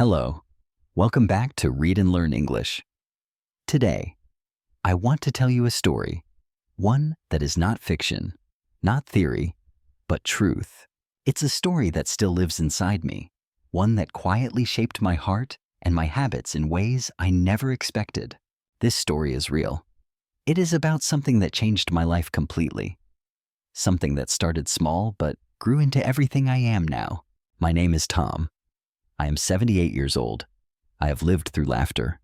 Hello, welcome back to Read and Learn English. Today, I want to tell you a story, one that is not fiction, not theory, but truth. It's a story that still lives inside me, one that quietly shaped my heart and my habits in ways I never expected. This story is real. It is about something that changed my life completely. Something that started small but grew into everything I am now. My name is Tom. I am 78 years old. I have lived through laughter,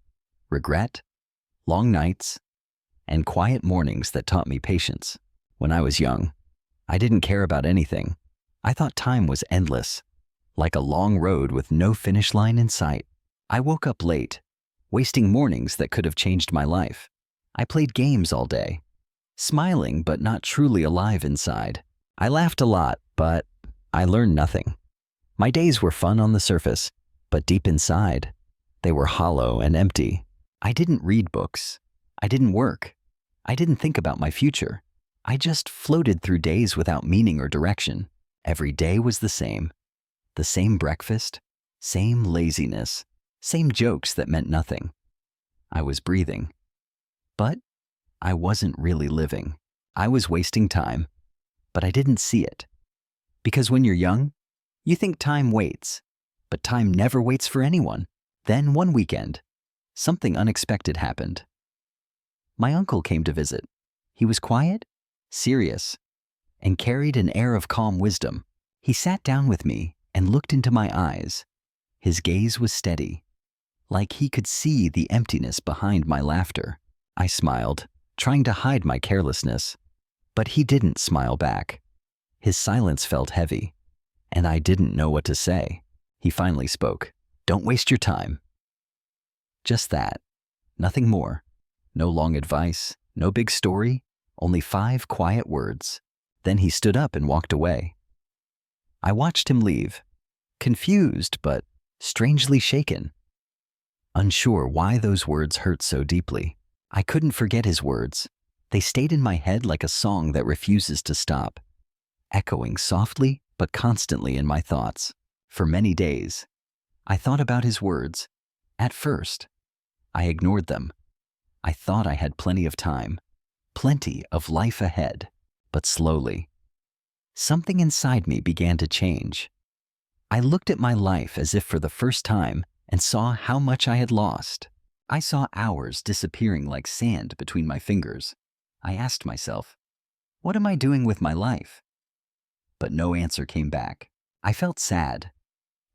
regret, long nights, and quiet mornings that taught me patience. When I was young, I didn't care about anything. I thought time was endless, like a long road with no finish line in sight. I woke up late, wasting mornings that could have changed my life. I played games all day, smiling but not truly alive inside. I laughed a lot, but I learned nothing. My days were fun on the surface, but deep inside, they were hollow and empty. I didn't read books. I didn't work. I didn't think about my future. I just floated through days without meaning or direction. Every day was the same breakfast, same laziness, same jokes that meant nothing. I was breathing, but I wasn't really living. I was wasting time, but I didn't see it. Because when you're young, you think time waits, but time never waits for anyone. Then one weekend, something unexpected happened. My uncle came to visit. He was quiet, serious, and carried an air of calm wisdom. He sat down with me and looked into my eyes. His gaze was steady, like he could see the emptiness behind my laughter. I smiled, trying to hide my carelessness, but he didn't smile back. His silence felt heavy, and I didn't know what to say. He finally spoke. "Don't waste your time." Just that. Nothing more. No long advice, no big story, only 5 quiet words. Then he stood up and walked away. I watched him leave, confused but strangely shaken, unsure why those words hurt so deeply. I couldn't forget his words. They stayed in my head like a song that refuses to stop, echoing softly but constantly in my thoughts. For many days, I thought about his words. At first, I ignored them. I thought I had plenty of time, plenty of life ahead. But slowly, something inside me began to change. I looked at my life as if for the first time and saw how much I had lost. I saw hours disappearing like sand between my fingers. I asked myself, what am I doing with my life? But no answer came back. I felt sad.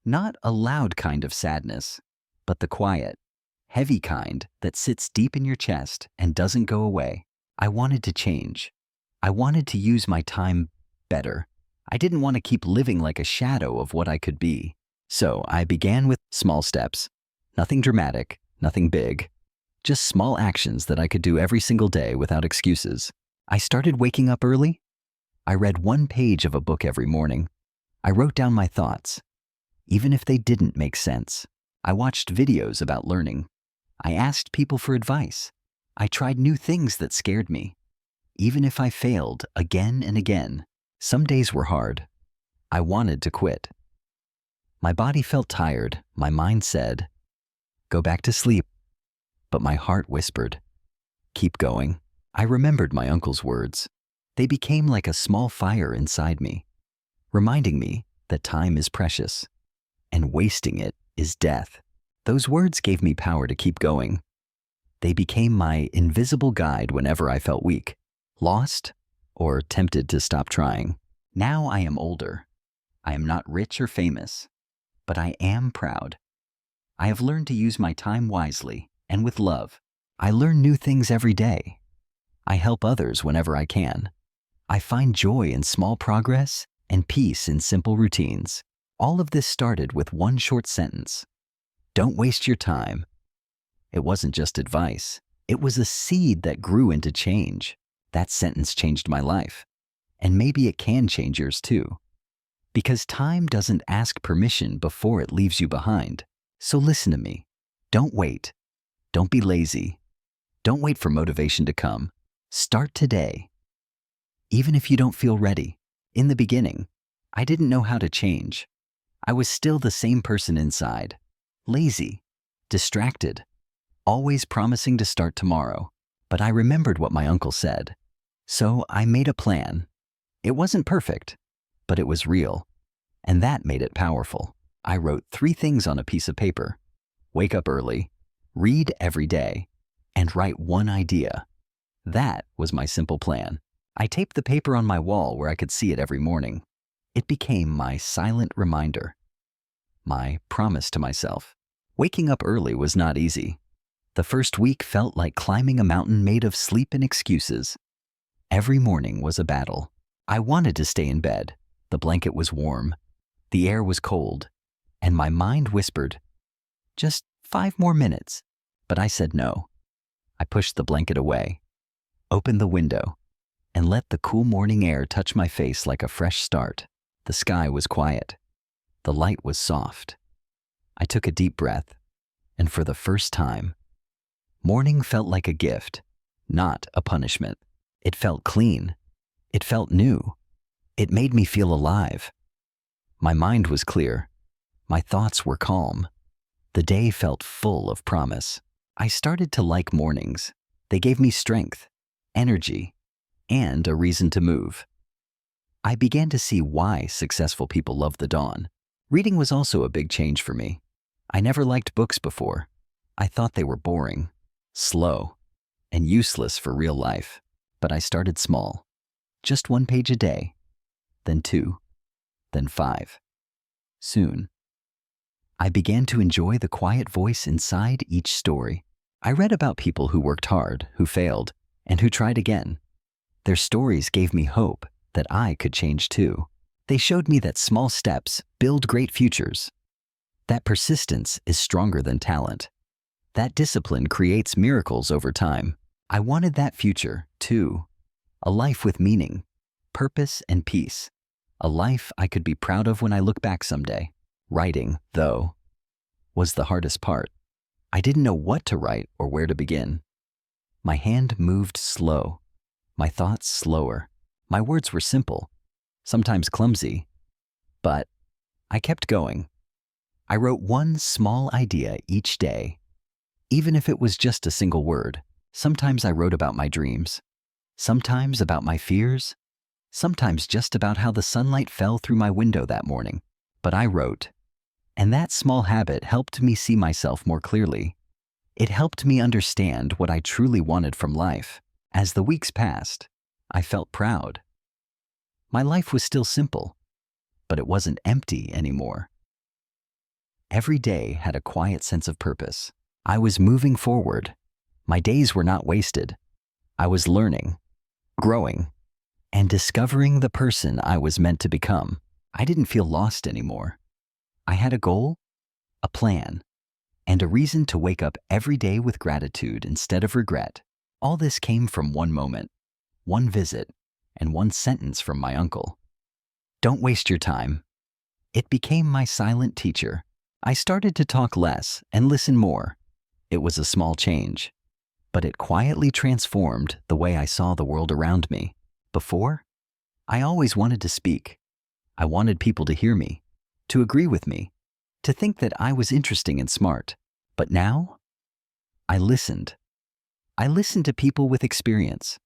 Not a loud kind of sadness, but the quiet, heavy kind that sits deep in your chest and doesn't go away. I wanted to change. I wanted to use my time better. I didn't want to keep living like a shadow of what I could be. So I began with small steps. Nothing dramatic, nothing big. Just small actions that I could do every single day without excuses. I started waking up early. I read 1 page of a book every morning. I wrote down my thoughts, even if they didn't make sense. I watched videos about learning. I asked people for advice. I tried new things that scared me. Even if I failed again and again, some days were hard. I wanted to quit. My body felt tired. My mind said, go back to sleep. But my heart whispered, keep going. I remembered my uncle's words. They became like a small fire inside me, reminding me that time is precious and wasting it is death. Those words gave me power to keep going. They became my invisible guide whenever I felt weak, lost, or tempted to stop trying. Now I am older. I am not rich or famous, but I am proud. I have learned to use my time wisely and with love. I learn new things every day. I help others whenever I can. I find joy in small progress and peace in simple routines. All of this started with one short sentence. Don't waste your time. It wasn't just advice. It was a seed that grew into change. That sentence changed my life. And maybe it can change yours too. Because time doesn't ask permission before it leaves you behind. So listen to me. Don't wait. Don't be lazy. Don't wait for motivation to come. Start today. Even if you don't feel ready. In the beginning, I didn't know how to change. I was still the same person inside. lazy, distracted, always promising to start tomorrow. But I remembered what my uncle said. So I made a plan. It wasn't perfect, but it was real. And that made it powerful. I wrote 3 things on a piece of paper. Wake up early, read every day, and write 1 idea. That was my simple plan. I taped the paper on my wall where I could see it every morning. It became my silent reminder, my promise to myself. Waking up early was not easy. The first week felt like climbing a mountain made of sleep and excuses. Every morning was a battle. I wanted to stay in bed. The blanket was warm, the air was cold, and my mind whispered, just 5 more minutes. But I said no. I pushed the blanket away, opened the window, and let the cool morning air touch my face like a fresh start. The sky was quiet. The light was soft. I took a deep breath, and for the first time, morning felt like a gift, not a punishment. It felt clean. It felt new. It made me feel alive. My mind was clear. My thoughts were calm. The day felt full of promise. I started to like mornings. They gave me strength, energy, and a reason to move. I began to see why successful people love the dawn. Reading was also a big change for me. I never liked books before. I thought they were boring, slow, and useless for real life. But I started small. Just 1 page a day, then 2, then 5. Soon, I began to enjoy the quiet voice inside each story. I read about people who worked hard, who failed, and who tried again. Their stories gave me hope that I could change too. They showed me that small steps build great futures, that persistence is stronger than talent, that discipline creates miracles over time. I wanted that future too, a life with meaning, purpose, and peace, a life I could be proud of when I look back someday. Writing, though, was the hardest part. I didn't know what to write or where to begin. My hand moved slow, my thoughts slower. My words were simple, sometimes clumsy, but I kept going. I wrote 1 small idea each day, even if it was just a single word. Sometimes I wrote about my dreams, sometimes about my fears, sometimes just about how the sunlight fell through my window that morning. But I wrote, and that small habit helped me see myself more clearly. It helped me understand what I truly wanted from life. As the weeks passed, I felt proud. My life was still simple, but it wasn't empty anymore. Every day had a quiet sense of purpose. I was moving forward. My days were not wasted. I was learning, growing, and discovering the person I was meant to become. I didn't feel lost anymore. I had a goal, a plan, and a reason to wake up every day with gratitude instead of regret. All this came from 1 moment, 1 visit, and 1 sentence from my uncle. Don't waste your time. It became my silent teacher. I started to talk less and listen more. It was a small change, but it quietly transformed the way I saw the world around me. Before, I always wanted to speak. I wanted people to hear me, to agree with me, to think that I was interesting and smart. But now, I listened. I listened to people with experience,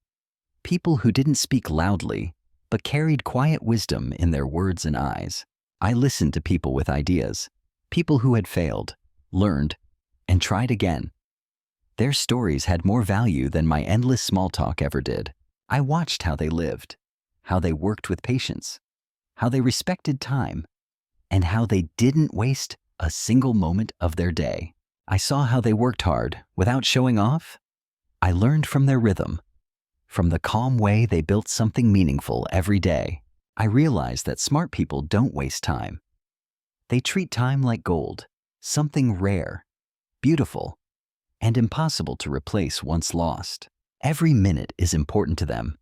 people who didn't speak loudly, but carried quiet wisdom in their words and eyes. I listened to people with ideas, people who had failed, learned, and tried again. Their stories had more value than my endless small talk ever did. I watched how they lived, how they worked with patience, how they respected time, and how they didn't waste a single moment of their day. I saw how they worked hard without showing off. I learned from their rhythm, from the calm way they built something meaningful every day. I realized that smart people don't waste time. They treat time like gold, something rare, beautiful, and impossible to replace once lost. Every minute is important to them.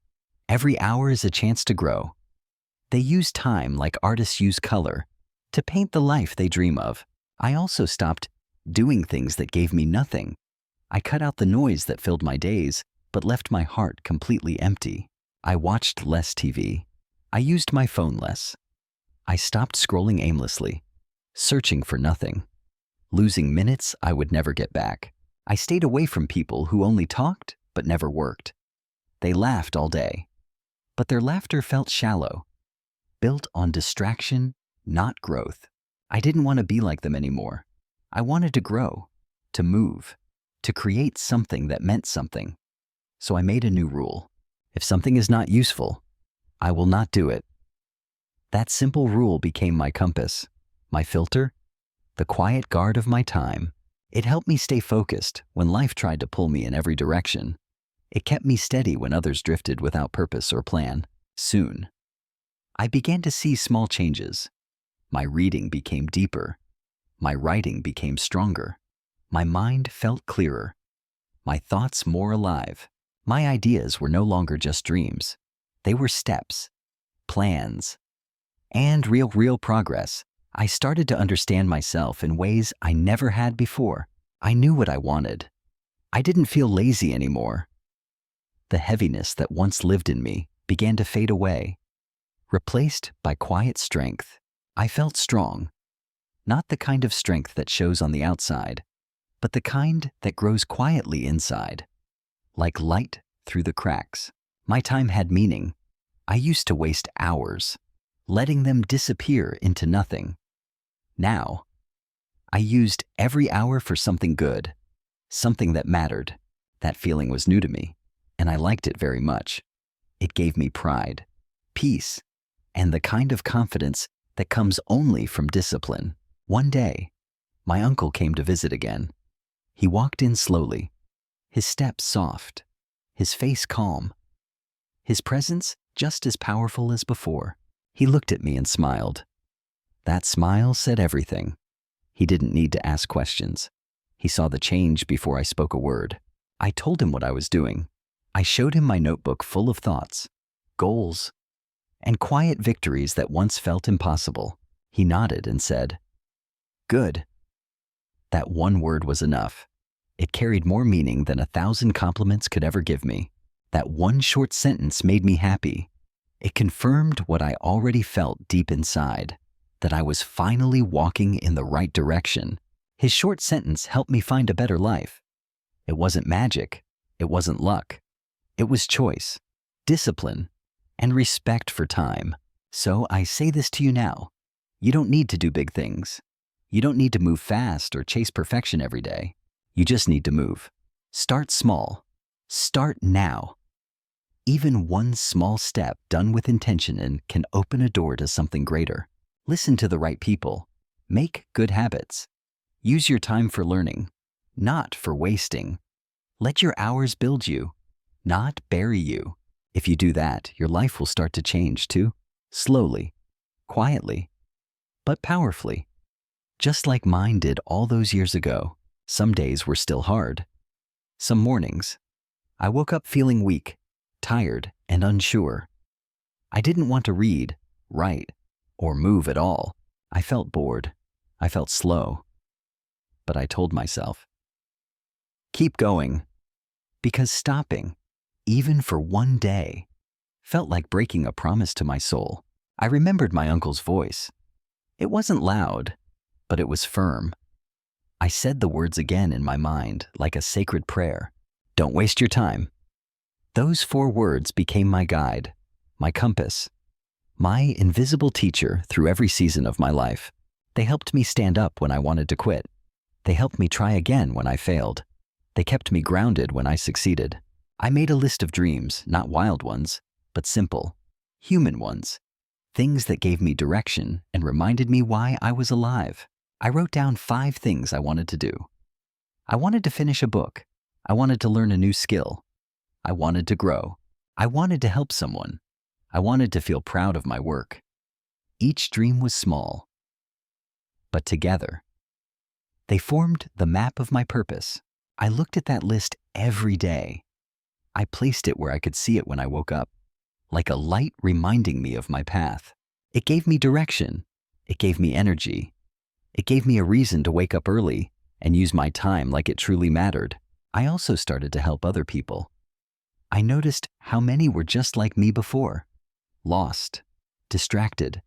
Every hour is a chance to grow. They use time like artists use color to paint the life they dream of. I also stopped doing things that gave me nothing. I cut out the noise that filled my days, but left my heart completely empty. I watched less TV. I used my phone less. I stopped scrolling aimlessly, searching for nothing. losing minutes I would never get back. I stayed away from people who only talked but never worked. They laughed all day, but their laughter felt shallow, built on distraction, not growth. I didn't want to be like them anymore. I wanted to grow, to move, to create something that meant something. So I made a new rule. If something is not useful, I will not do it. That simple rule became my compass, my filter, the quiet guard of my time. It helped me stay focused when life tried to pull me in every direction. It kept me steady when others drifted without purpose or plan. Soon, I began to see small changes. My reading became deeper. My writing became stronger. My mind felt clearer. My thoughts more alive. My ideas were no longer just dreams. They were steps, plans, and real progress. I started to understand myself in ways I never had before. I knew what I wanted. I didn't feel lazy anymore. The heaviness that once lived in me began to fade away, replaced by quiet strength. I felt strong, not the kind of strength that shows on the outside, but the kind that grows quietly inside, like light through the cracks. My time had meaning. I used to waste hours, letting them disappear into nothing. Now, I used every hour for something good, something that mattered. That feeling was new to me, and I liked it very much. It gave me pride, peace, and the kind of confidence that comes only from discipline. One day, my uncle came to visit again. He walked in slowly, his steps soft, his face calm, his presence just as powerful as before. He looked at me and smiled. That smile said everything. He didn't need to ask questions. He saw the change before I spoke a word. I told him what I was doing. I showed him my notebook full of thoughts, goals, and quiet victories that once felt impossible. He nodded and said, "Good." That one word was enough. It carried more meaning than 1,000 compliments could ever give me. That one short sentence made me happy. It confirmed what I already felt deep inside, that I was finally walking in the right direction. His short sentence helped me find a better life. It wasn't magic. It wasn't luck. It was choice, discipline, and respect for time. So I say this to you now. You don't need to do big things. You don't need to move fast or chase perfection every day. You just need to move. Start small. Start now. Even one small step done with intention and can open a door to something greater. Listen to the right people. Make good habits. Use your time for learning, not for wasting. Let your hours build you, not bury you. If you do that, your life will start to change too. Slowly, quietly, but powerfully. Just like mine did all those years ago. Some days were still hard. Some mornings, I woke up feeling weak, tired, and unsure. I didn't want to read, write, or move at all. I felt bored. I felt slow. But I told myself, keep going. Because stopping, even for one day, felt like breaking a promise to my soul. I remembered my uncle's voice. It wasn't loud, but it was firm. I said the words again in my mind, like a sacred prayer. Don't waste your time. Those 4 words became my guide, my compass, my invisible teacher through every season of my life. They helped me stand up when I wanted to quit. They helped me try again when I failed. They kept me grounded when I succeeded. I made a list of dreams, not wild ones, but simple, human ones. Things that gave me direction and reminded me why I was alive. I wrote down 5 things I wanted to do. I wanted to finish a book. I wanted to learn a new skill. I wanted to grow. I wanted to help someone. I wanted to feel proud of my work. Each dream was small, but together, they formed the map of my purpose. I looked at that list every day. I placed it where I could see it when I woke up, like a light reminding me of my path. It gave me direction. It gave me energy. It gave me a reason to wake up early and use my time like it truly mattered. I also started to help other people. I noticed how many were just like me before, lost, distracted,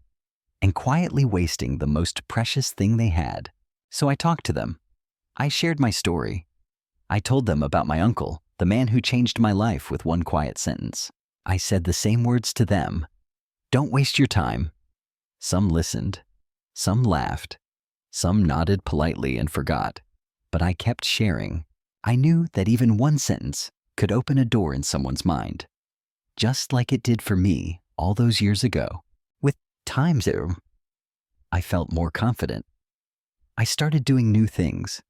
and quietly wasting the most precious thing they had. So I talked to them. I shared my story. I told them about my uncle, the man who changed my life with one quiet sentence. I said the same words to them. Don't waste your time. Some listened. Some laughed. Some nodded politely and forgot. But I kept sharing. I knew that even one sentence could open a door in someone's mind, just like it did for me all those years ago. With time, I felt more confident. I started doing new things.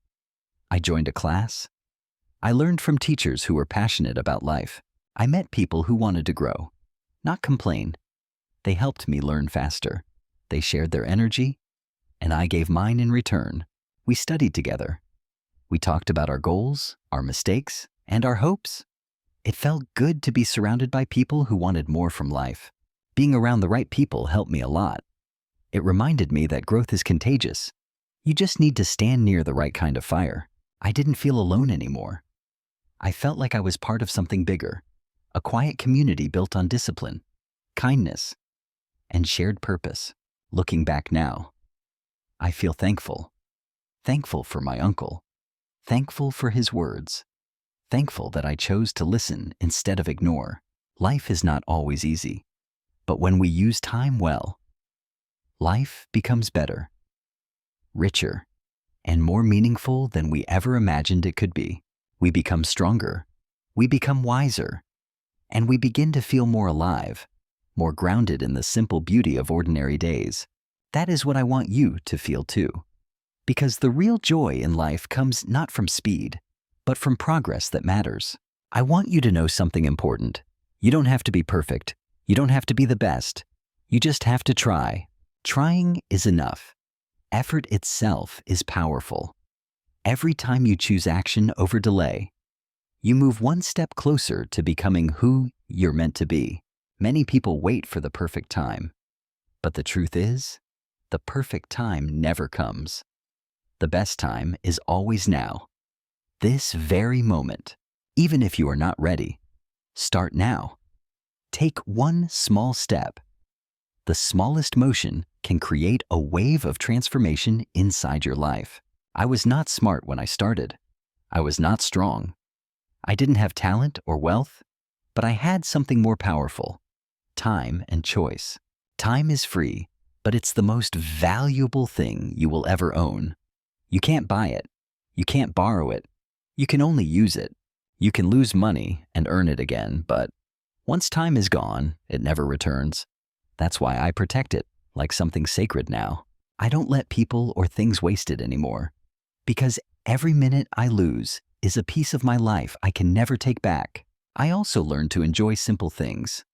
I joined a class. I learned from teachers who were passionate about life. I met people who wanted to grow, not complain. They helped me learn faster. They shared their energy, and I gave mine in return. We studied together. We talked about our goals, our mistakes, and our hopes. It felt good to be surrounded by people who wanted more from life. Being around the right people helped me a lot. It reminded me that growth is contagious. You just need to stand near the right kind of fire. I didn't feel alone anymore. I felt like I was part of something bigger, a quiet community built on discipline, kindness, and shared purpose. Looking back now, I feel thankful. Thankful for my uncle. Thankful for his words. Thankful that I chose to listen instead of ignore. Life is not always easy, but when we use time well, life becomes better, richer, and more meaningful than we ever imagined it could be. We become stronger, we become wiser, and we begin to feel more alive, more grounded in the simple beauty of ordinary days. That is what I want you to feel too. Because the real joy in life comes not from speed, but from progress that matters. I want you to know something important. You don't have to be perfect. You don't have to be the best. You just have to try. Trying is enough. Effort itself is powerful. Every time you choose action over delay, you move one step closer to becoming who you're meant to be. Many people wait for the perfect time. But the truth is, the perfect time never comes. The best time is always now. This very moment. Even if you are not ready, start now. Take one small step. The smallest motion can create a wave of transformation inside your life. I was not smart when I started. I was not strong. I didn't have talent or wealth, but I had something more powerful: time and choice. Time is free, but it's the most valuable thing you will ever own. You can't buy it. You can't borrow it. You can only use it. You can lose money and earn it again, but once time is gone, it never returns. That's why I protect it like something sacred now. I don't let people or things waste it anymore, because every minute I lose is a piece of my life I can never take back. I also learned to enjoy simple things.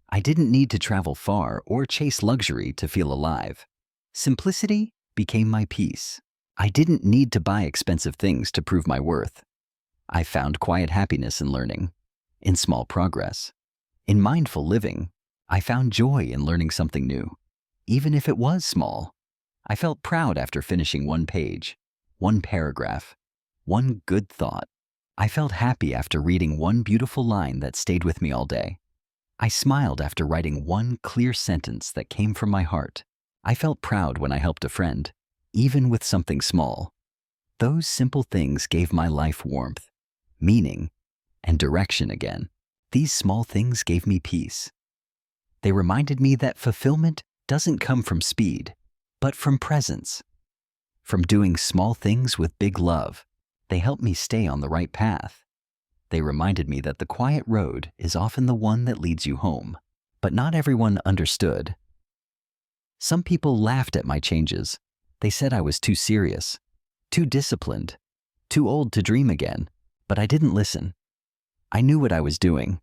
I didn't need to travel far or chase luxury to feel alive. Simplicity became my peace. I didn't need to buy expensive things to prove my worth. I found quiet happiness in learning, in small progress. In mindful living, I found joy in learning something new. Even if it was small, I felt proud after finishing one page, one paragraph, one good thought. I felt happy after reading one beautiful line that stayed with me all day. I smiled after writing one clear sentence that came from my heart. I felt proud when I helped a friend, even with something small. Those simple things gave my life warmth, meaning, and direction again. These small things gave me peace. They reminded me that fulfillment doesn't come from speed, but from presence. From doing small things with big love, they helped me stay on the right path. They reminded me that the quiet road is often the one that leads you home. But not everyone understood. Some people laughed at my changes. They said I was too serious, too disciplined, too old to dream again. But I didn't listen. I knew what I was doing.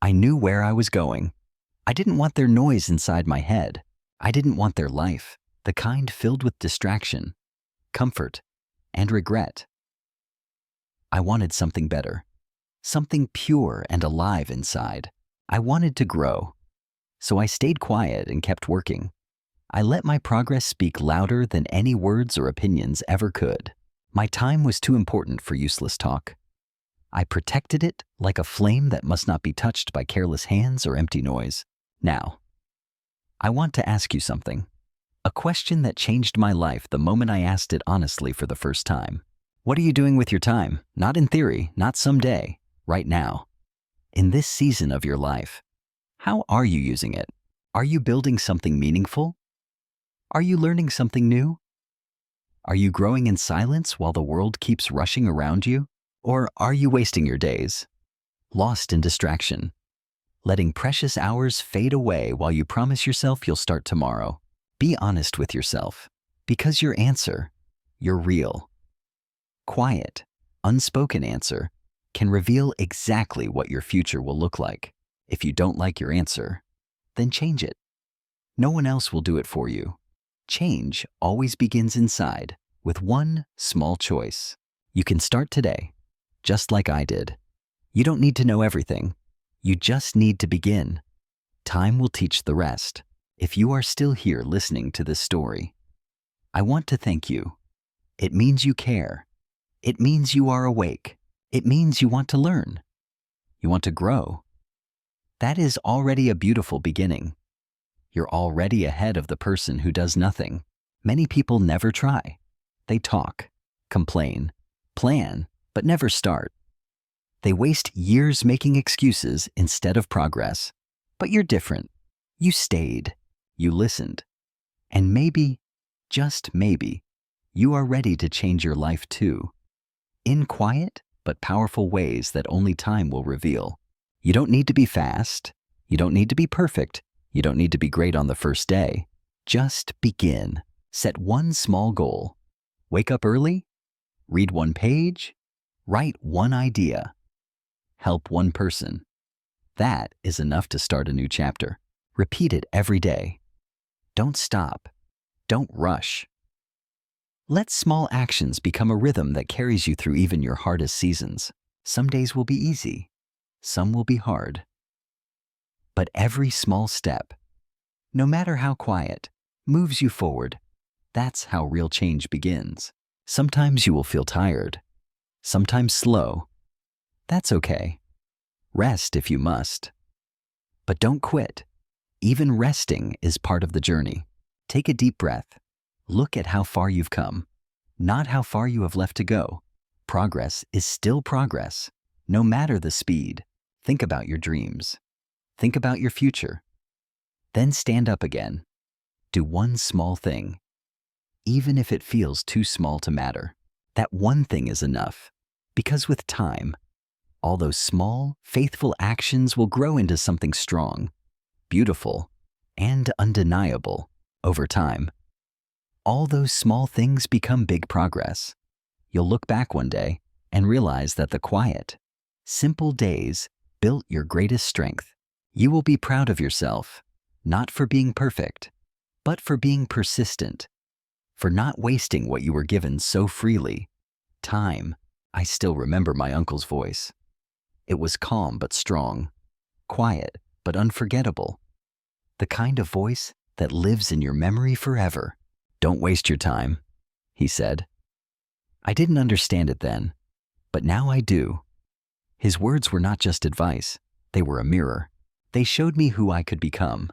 I knew where I was going. I didn't want their noise inside my head. I didn't want their life, the kind filled with distraction, comfort, and regret. I wanted something better, something pure and alive inside. I wanted to grow. So I stayed quiet and kept working. I let my progress speak louder than any words or opinions ever could. My time was too important for useless talk. I protected it like a flame that must not be touched by careless hands or empty noise. Now, I want to ask you something. A question that changed my life the moment I asked it honestly for the first time. What are you doing with your time? Not in theory, not someday, right now. In this season of your life, how are you using it? Are you building something meaningful? Are you learning something new? Are you growing in silence while the world keeps rushing around you? Or are you wasting your days, lost in distraction, letting precious hours fade away while you promise yourself you'll start tomorrow? Be honest with yourself, because your answer, your real, quiet, unspoken answer, can reveal exactly what your future will look like. If you don't like your answer, then change it. No one else will do it for you. Change always begins inside with one small choice. You can start today, just like I did. You don't need to know everything. You just need to begin. Time will teach the rest. If you are still here listening to this story, I want to thank you. It means you care. It means you are awake. It means you want to learn. You want to grow. That is already a beautiful beginning. You're already ahead of the person who does nothing. Many people never try. They talk, complain, plan, but never start. They waste years making excuses instead of progress. But you're different. You stayed. You listened. And maybe, just maybe, you are ready to change your life too. In quiet but powerful ways that only time will reveal. You don't need to be fast. You don't need to be perfect. You don't need to be great on the first day. Just begin. Set one small goal. Wake up early. Read one page. Write one idea. Help one person. That is enough to start a new chapter. Repeat it every day. Don't stop. Don't rush. Let small actions become a rhythm that carries you through even your hardest seasons. Some days will be easy. Some will be hard. But every small step, no matter how quiet, moves you forward. That's how real change begins. Sometimes you will feel tired. Sometimes slow. That's okay. Rest if you must. But don't quit. Even resting is part of the journey. Take a deep breath. Look at how far you've come, not how far you have left to go. Progress is still progress, no matter the speed. Think about your dreams. Think about your future. Then stand up again. Do one small thing, even if it feels too small to matter. That one thing is enough, because with time, all those small, faithful actions will grow into something strong, beautiful, and undeniable over time. All those small things become big progress. You'll look back one day and realize that the quiet, simple days built your greatest strength. You will be proud of yourself, not for being perfect, but for being persistent, for not wasting what you were given so freely. Time. I still remember my uncle's voice. It was calm but strong, quiet but unforgettable. The kind of voice that lives in your memory forever. Don't waste your time, he said. I didn't understand it then, but now I do. His words were not just advice, they were a mirror. They showed me who I could become.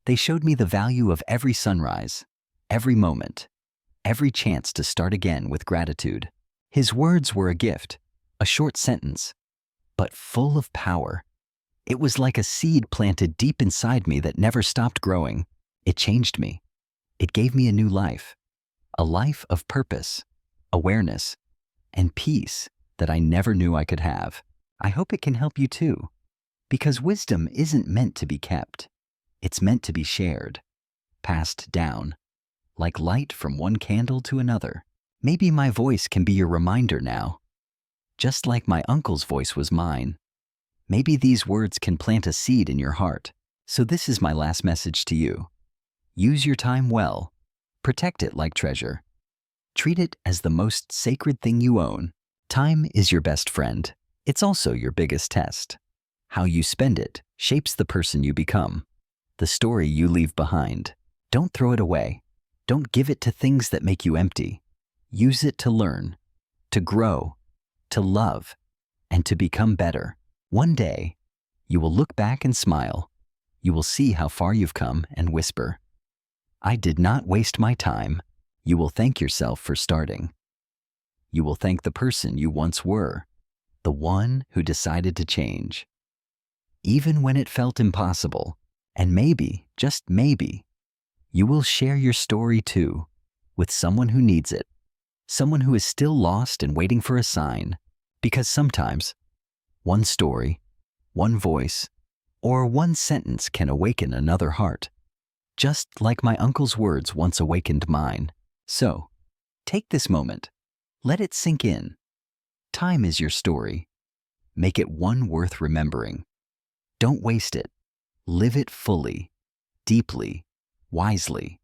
They showed me the value of every sunrise, every moment, every chance to start again with gratitude. His words were a gift, a short sentence, but full of power. It was like a seed planted deep inside me that never stopped growing. It changed me. It gave me a new life, a life of purpose, awareness, and peace that I never knew I could have. I hope it can help you too, because wisdom isn't meant to be kept. It's meant to be shared, passed down, like light from one candle to another. Maybe my voice can be your reminder now, just like my uncle's voice was mine. Maybe these words can plant a seed in your heart. So this is my last message to you. Use your time well. Protect it like treasure. Treat it as the most sacred thing you own. Time is your best friend. It's also your biggest test. How you spend it shapes the person you become, the story you leave behind. Don't throw it away. Don't give it to things that make you empty. Use it to learn, to grow, to love, and to become better. One day, you will look back and smile. You will see how far you've come and whisper, I did not waste my time. You will thank yourself for starting. You will thank the person you once were, the one who decided to change. Even when it felt impossible, and maybe, just maybe, you will share your story too with someone who needs it, someone who is still lost and waiting for a sign, because sometimes one story, one voice, or one sentence can awaken another heart, just like my uncle's words once awakened mine. So, take this moment. Let it sink in. Time is your story. Make it one worth remembering. Don't waste it. Live it fully, deeply, wisely.